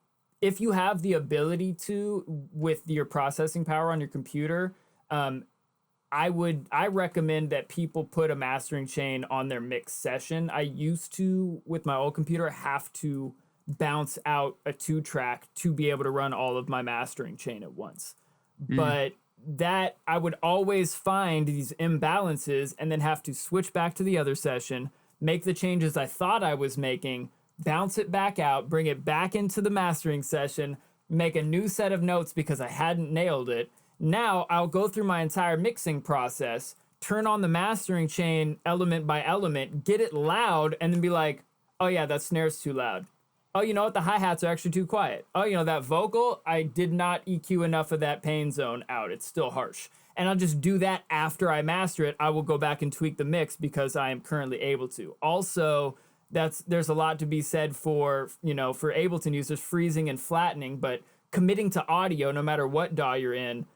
if you have the ability to with your processing power on your computer, I recommend that people put a mastering chain on their mix session. I used to, with my old computer, have to bounce out a 2-track to be able to run all of my mastering chain at once. But that I would always find these imbalances and then have to switch back to the other session, make the changes I thought I was making, bounce it back out, bring it back into the mastering session, make a new set of notes because I hadn't nailed it. Now I'll go through my entire mixing process, turn on the mastering chain element by element, get it loud, and then be like, oh yeah, that snare's too loud. Oh, you know what? The hi-hats are actually too quiet. Oh, you know, that vocal, I did not EQ enough of that pain zone out. It's still harsh. And I'll just do that after I master it. I will go back and tweak the mix because I am currently able to. Also, there's a lot to be said for, you know, for Ableton users, freezing and flattening, but committing to audio, no matter what DAW you're in.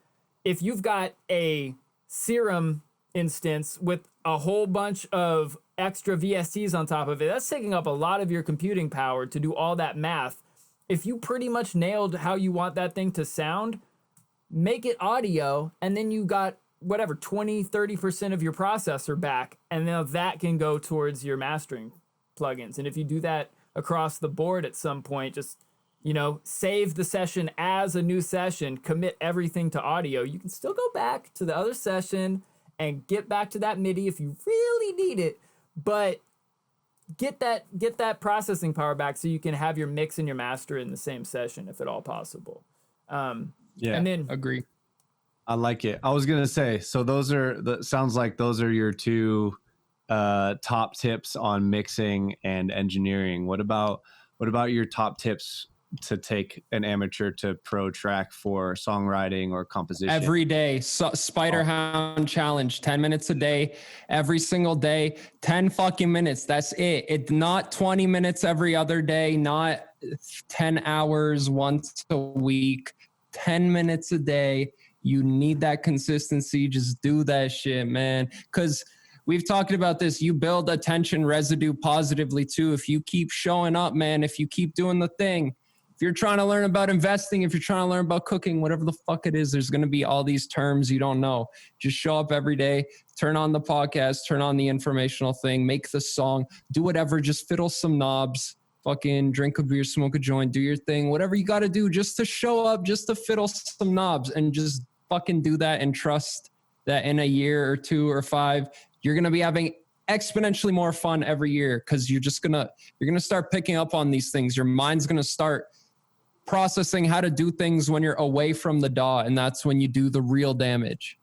If you've got a Serum instance with a whole bunch of extra VSTs on top of it, that's taking up a lot of your computing power to do all that math. If you pretty much nailed how you want that thing to sound, make it audio, and then you got whatever 20-30% of your processor back, and now that can go towards your mastering plugins. And if you do that across the board at some point, just, you know, save the session as a new session, commit everything to audio. You can still go back to the other session and get back to that MIDI if you really need it, but get that processing power back so you can have your mix and your master in the same session if at all possible. And then agree. I like it. I was gonna say, so sounds like those are your two top tips on mixing and engineering. What about your top tips to take an amateur to pro track for songwriting or composition? Every day. Spiderhound challenge, 10 minutes a day, every single day, 10 fucking minutes. That's it. It's not 20 minutes every other day, not 10 hours once a week, 10 minutes a day. You need that consistency. Just do that shit, man. Because we've talked about this. You build attention residue positively too. If you keep showing up, man, if you keep doing the thing, If you're trying to learn about investing, if you're trying to learn about cooking, whatever the fuck it is, there's going to be all these terms you don't know. Just show up every day, turn on the podcast, turn on the informational thing, make the song, do whatever, just fiddle some knobs, fucking drink a beer, smoke a joint, do your thing, whatever you got to do just to show up, just to fiddle some knobs, and just fucking do that and trust that in a year or 2 or 5, you're going to be having exponentially more fun every year, because you're going to start picking up on these things. Your mind's going to start processing how to do things when you're away from the DAW, and that's when you do the real damage.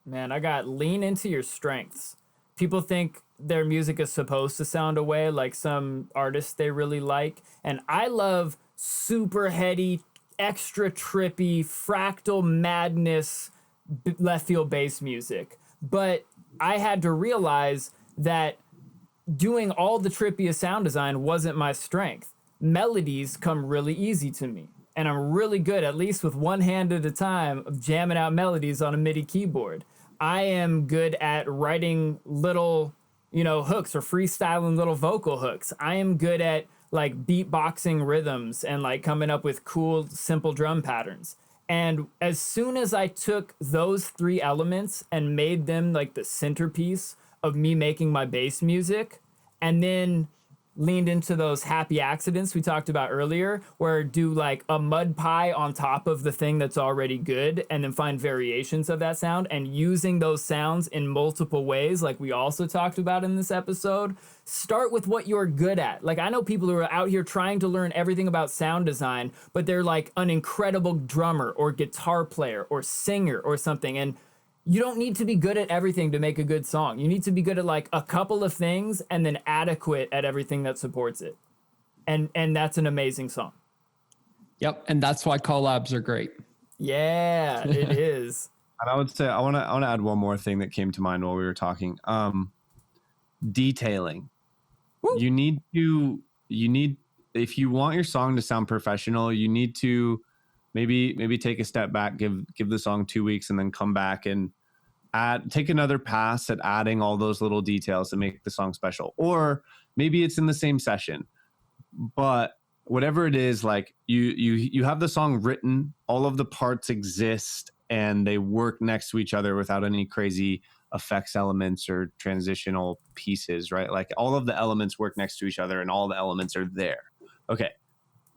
Man, I got lean into your strengths. People think their music is supposed to sound away like some artists they really like, and I love super heady, extra trippy, fractal madness left field bass music. But I had to realize that doing all the trippiest sound design wasn't my strength. Melodies come really easy to me, and I'm really good, at least with one hand at a time, of jamming out melodies on a MIDI keyboard. I am good at writing little, hooks, or freestyling little vocal hooks. I am good at like beatboxing rhythms and like coming up with cool, simple drum patterns. And as soon as I took those 3 elements and made them like the centerpiece of me making my bass music, and then leaned into those happy accidents we talked about earlier, where do like a mud pie on top of the thing that's already good, and then find variations of that sound, and using those sounds in multiple ways, like we also talked about in this episode. Start with what you're good at. Like, I know people who are out here trying to learn everything about sound design, but they're like an incredible drummer or guitar player or singer or something, and you don't need to be good at everything to make a good song. You need to be good at like a couple of things and then adequate at everything that supports it. And that's an amazing song. Yep, and that's why collabs are great. Yeah, it is. And I would say I want to add one more thing that came to mind while we were talking. Detailing. Woo. You need if you want your song to sound professional, you need to maybe take a step back, give the song 2 weeks, and then come back and take another pass at adding all those little details that make the song special. Or maybe it's in the same session, but whatever it is, like you have the song written, all of the parts exist, and they work next to each other without any crazy effects elements or transitional pieces, right? Like all of the elements work next to each other and all the elements are there. Okay,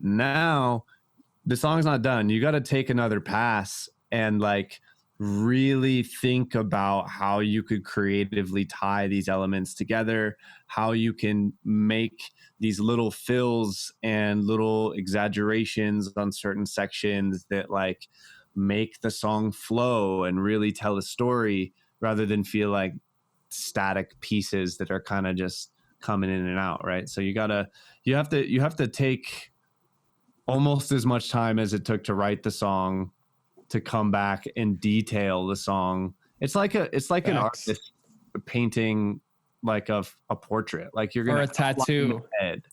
now the song's not done. You got to take another pass and like really think about how you could creatively tie these elements together, how you can make these little fills and little exaggerations on certain sections that like make the song flow and really tell a story, rather than feel like static pieces that are kind of just coming in and out, right? So you have to take almost as much time as it took to write the song to come back and detail the song. It's like an artist painting like a portrait. Like you're gonna, or a tattoo, head,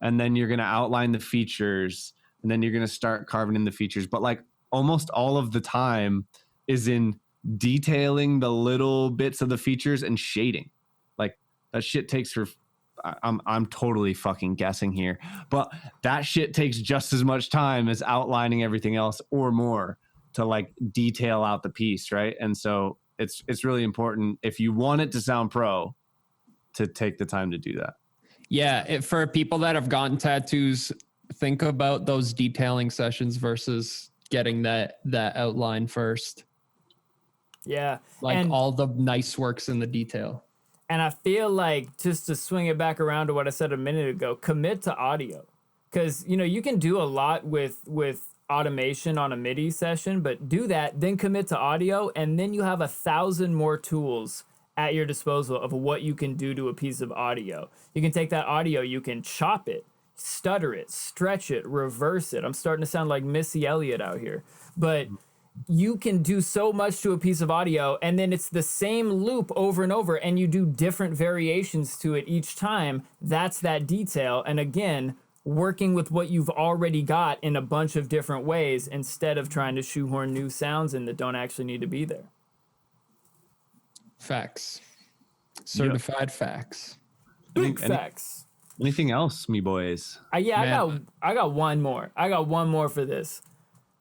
and then you're gonna outline the features, and then you're gonna start carving in the features. But like almost all of the time is in detailing the little bits of the features and shading. Like that shit takes for I'm totally fucking guessing here, but that shit takes just as much time as outlining everything else or more to like detail out the piece, right? And so it's really important, if you want it to sound pro, to take the time to do that. Yeah, for people that have gotten tattoos, think about those detailing sessions versus getting that outline first. Yeah. Like and all the nice works in the detail. And I feel like, just to swing it back around to what I said a minute ago, commit to audio. Because, you can do a lot with automation on a MIDI session, but do that, then commit to audio, and then you have 1,000 more tools at your disposal of what you can do to a piece of audio. You can take that audio, you can chop it, stutter it, stretch it, reverse it. I'm starting to sound like Missy Elliott out here. But you can do so much to a piece of audio, and then it's the same loop over and over, and you do different variations to it each time. That's that detail. And again, working with what you've already got in a bunch of different ways, instead of trying to shoehorn new sounds in that don't actually need to be there. Facts. Certified facts. Big facts. Anything else, me boys? Yeah, Man. I got one more. I got one more for this.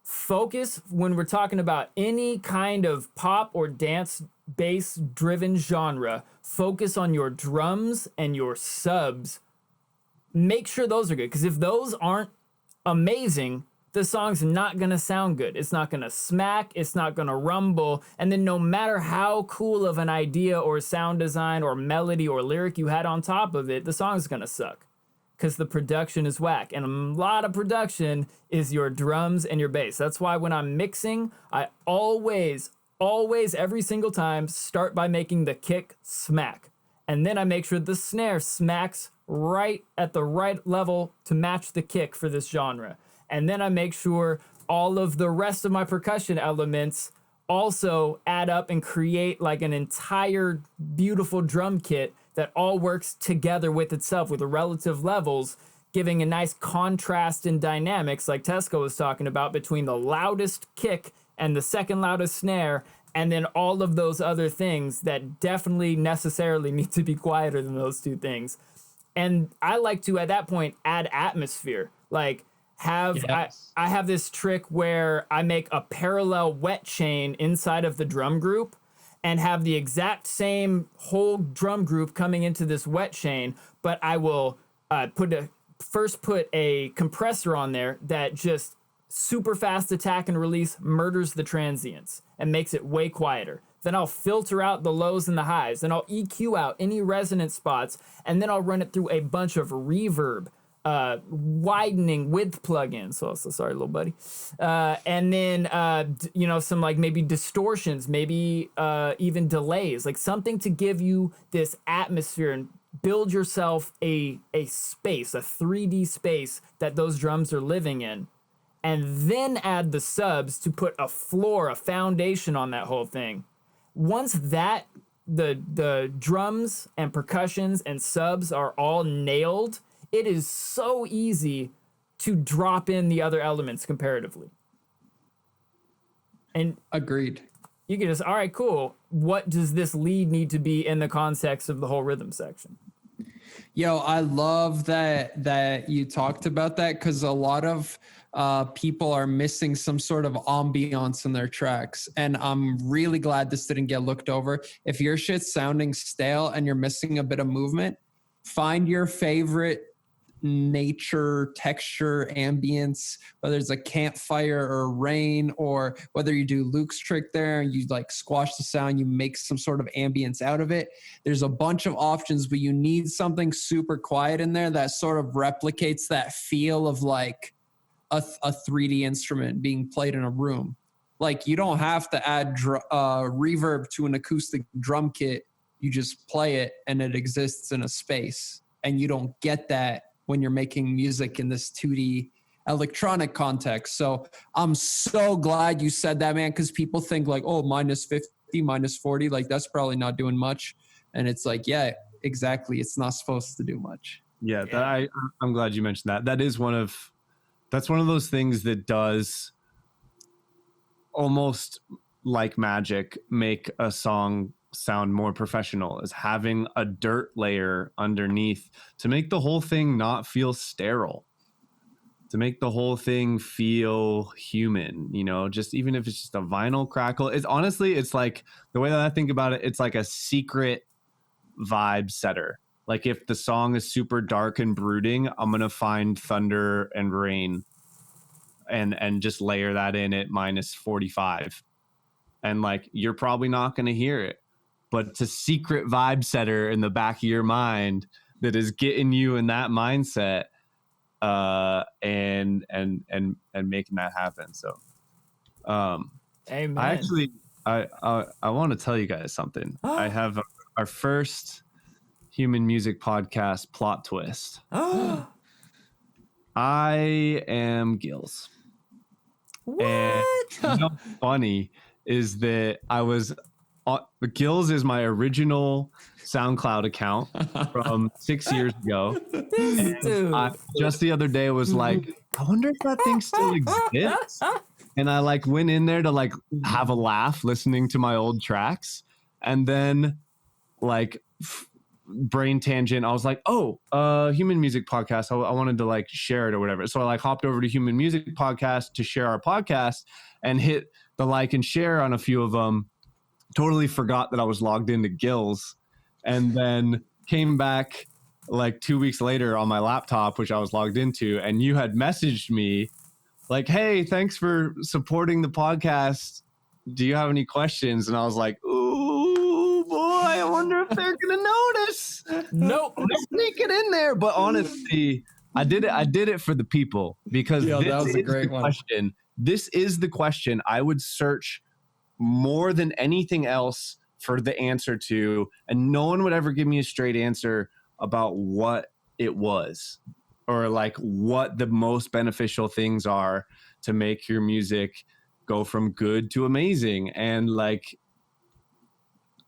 Focus when we're talking about any kind of pop or dance bass driven genre. Focus on your drums and your subs. Make sure those are good, because if those aren't amazing, the song's not gonna sound good. It's not gonna smack, it's not gonna rumble, and then no matter how cool of an idea or sound design or melody or lyric you had on top of it, the song's gonna suck because the production is whack. And a lot of production is your drums and your bass. That's why when I'm mixing, I always, every single time, start by making the kick smack. And then I make sure the snare smacks right at the right level to match the kick for this genre. And then I make sure all of the rest of my percussion elements also add up and create like an entire beautiful drum kit that all works together with itself with the relative levels, giving a nice contrast and dynamics like Tesco was talking about between the loudest kick and the second loudest snare, and then all of those other things that definitely necessarily need to be quieter than those two things. And I like to, at that point, add atmosphere. Like, I have this trick where I make a parallel wet chain inside of the drum group and have the exact same whole drum group coming into this wet chain, but I will put a compressor on there that just super fast attack and release murders the transients and makes it way quieter. Then I'll filter out the lows and the highs. Then I'll EQ out any resonant spots, and then I'll run it through a bunch of reverb, widening width plugins. So sorry, little buddy. And then, some like maybe distortions, maybe even delays, like something to give you this atmosphere and build yourself a space, a 3D space that those drums are living in. And then add the subs to put a floor, a foundation on that whole thing. Once that the drums and percussions and subs are all nailed, it is so easy to drop in the other elements comparatively. And Agreed. you can just, all right, cool. What does this lead need to be in the context of the whole rhythm section? Yo, I love that you talked about that, because a lot of people are missing some sort of ambiance in their tracks. And I'm really glad this didn't get looked over. If your shit's sounding stale and you're missing a bit of movement, find your favorite nature, texture, ambience, whether it's a campfire or rain, or whether you do Luke's trick there and you like squash the sound, you make some sort of ambience out of it. There's a bunch of options, but you need something super quiet in there that sort of replicates that feel of like a 3D instrument being played in a room. Like, you don't have to add reverb to an acoustic drum kit. You just play it and it exists in a space. And you don't get that when you're making music in this 2D electronic context. So I'm so glad you said that, man, because people think like, oh, -50, -40, like that's probably not doing much. And it's like, yeah, exactly. It's not supposed to do much. Yeah, I'm glad you mentioned that. That's one of those things that does almost like magic make a song sound more professional, is having a dirt layer underneath to make the whole thing not feel sterile, to make the whole thing feel human, just even if it's just a vinyl crackle. It's like, the way that I think about it, it's like a secret vibe setter. Like, if the song is super dark and brooding, I'm going to find thunder and rain and just layer that in at -45. And like, you're probably not going to hear it, but it's a secret vibe setter in the back of your mind that is getting you in that mindset, and making that happen. So, Amen. I want to tell you guys something. I have our first Human Music Podcast plot twist. I am GILZ. What? And what's funny is that GILZ is my original SoundCloud account from 6 years ago. Just the other day was like, I wonder if that thing still exists. And I like went in there to like have a laugh listening to my old tracks. And then like brain tangent. I was like, oh, Human Music Podcast. I wanted to like share it or whatever. So I like hopped over to Human Music Podcast to share our podcast and hit the like and share on a few of them. Totally forgot that I was logged into GILZ, and then came back like 2 weeks later on my laptop, which I was logged into, and you had messaged me like, hey, thanks for supporting the podcast. Do you have any questions? And I was like, ooh, boy, I wonder if they're going to notice. Nope. Sneak it in there. But honestly, I did it for the people, because Yo, this that was a is great the one. question. This is the question I would search more than anything else for the answer to, and no one would ever give me a straight answer about what it was, or like what the most beneficial things are to make your music go from good to amazing. And like,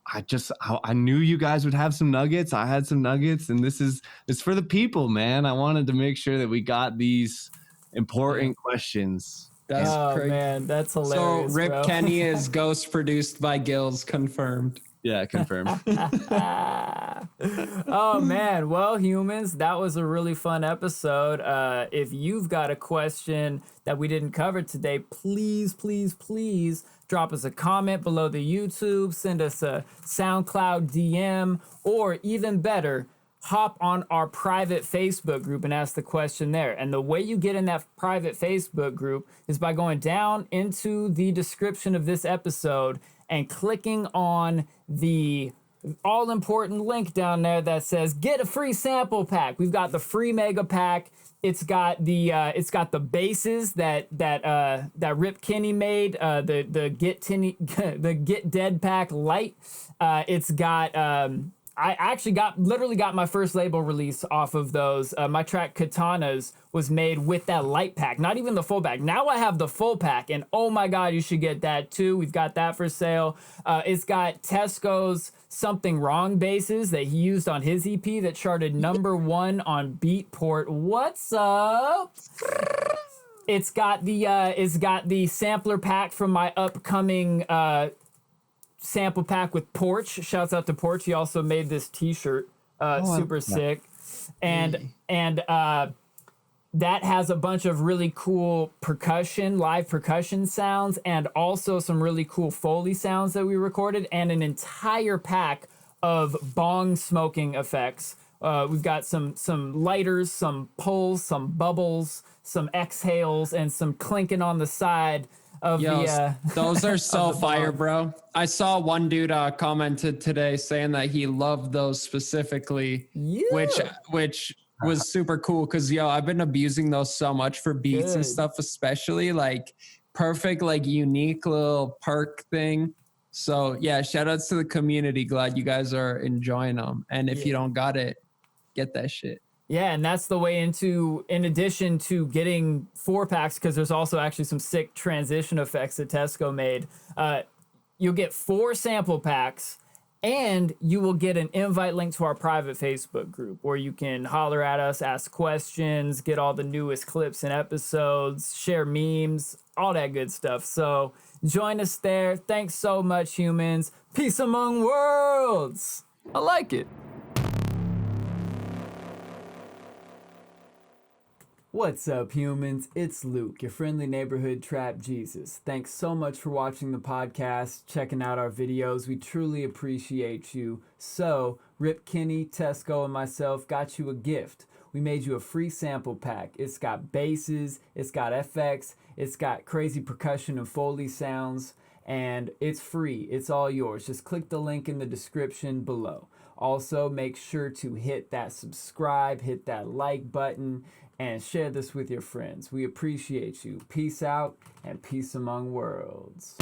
I knew you guys would have some nuggets. I had some nuggets, and it's for the people, man. I wanted to make sure that we got these important questions. That's Oh crazy. man, that's So hilarious. Rip bro. Kenny is ghost produced by GILZ, confirmed. Yeah, confirmed. Oh man, well, humans, that was a really fun episode. If you've got a question that we didn't cover today, please drop us a comment below the YouTube, send us a SoundCloud DM, or even better, hop on our private Facebook group and ask the question there. And the way you get in that private Facebook group is by going down into the description of this episode and clicking on the all-important link down there that says get a free sample pack. We've got the free mega pack. It's got the basses that Rip Kenny made, the Get Dead pack light. It's got I actually literally got my first label release off of those. My track Katanas was made with that light pack, not even the full pack. Now I have the full pack, and oh my God, you should get that too. We've got that for sale. It's got Tesco's Something Wrong basses that he used on his EP that charted #1 on Beatport. What's up? It's got the sampler pack from my upcoming sample pack with Porch. Shouts out to Porch. He also made this t-shirt, super sick. And that has a bunch of really cool live percussion sounds, and also some really cool Foley sounds that we recorded, and an entire pack of bong smoking effects. We've got some lighters, some pulls, some bubbles, some exhales, and some clinking on the side of those are so fire, bro. I saw one dude commented today saying that he loved those specifically, which was super cool, because I've been abusing those so much for beats and stuff, especially like perfect, like unique little perk thing. So yeah, shout outs to the community. Glad you guys are enjoying them. And if you don't got it, get that shit. Yeah, and that's the way in addition to getting 4-packs, because there's also actually some sick transition effects that Tesco made. You'll get 4 sample packs, and you will get an invite link to our private Facebook group where you can holler at us, ask questions, get all the newest clips and episodes, share memes, all that good stuff. So join us there. Thanks so much, humans. Peace among worlds. I like it. What's up, humans? It's Luke, your friendly neighborhood trap Jesus. Thanks so much for watching the podcast, checking out our videos. We truly appreciate you. So, Rip Kenny, Tesco, and myself got you a gift. We made you a free sample pack. It's got basses, it's got FX, it's got crazy percussion and Foley sounds, and it's free. It's all yours. Just click the link in the description below. Also, make sure to hit that subscribe, hit that like button, and share this with your friends. We appreciate you. Peace out and peace among worlds.